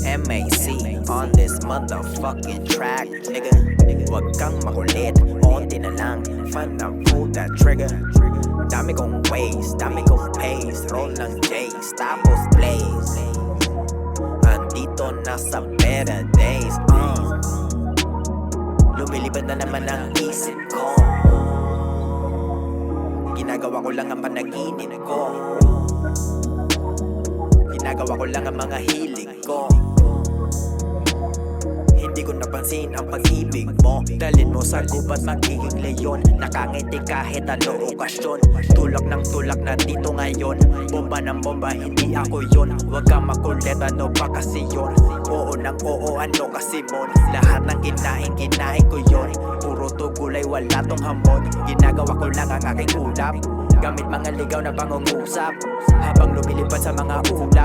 MAC on this motherfucking track, nigga. Wag kang makulit, onti na lang, fan na pull that trigger. Dami kong ways, dami kong pace, roll ng J's, tapos blaze. Andito na sa better days, lumilipad na naman ang isip ko. Ginagawa ko lang ang panaginip ko. Ginagawa ko lang ang mga hilig ko. Hindi ko napansin ang pag-ibig mo. Dalin mo sa gubat magiging leyon. Nakangiti kahit ano okasyon. Tulak ng tulak na dito ngayon. Bomba ng bomba, hindi ako yon. Huwag kang makulit, ano ba kasi yon? Oo ng oo, ano kasi mon? Lahat ng kinain ko yon. Puro to gulay, wala tong hamon. Ginagawa ko lang ang aking ulap. Gamit mga ligaw na pangungusap habang lumilipad sa mga ulap.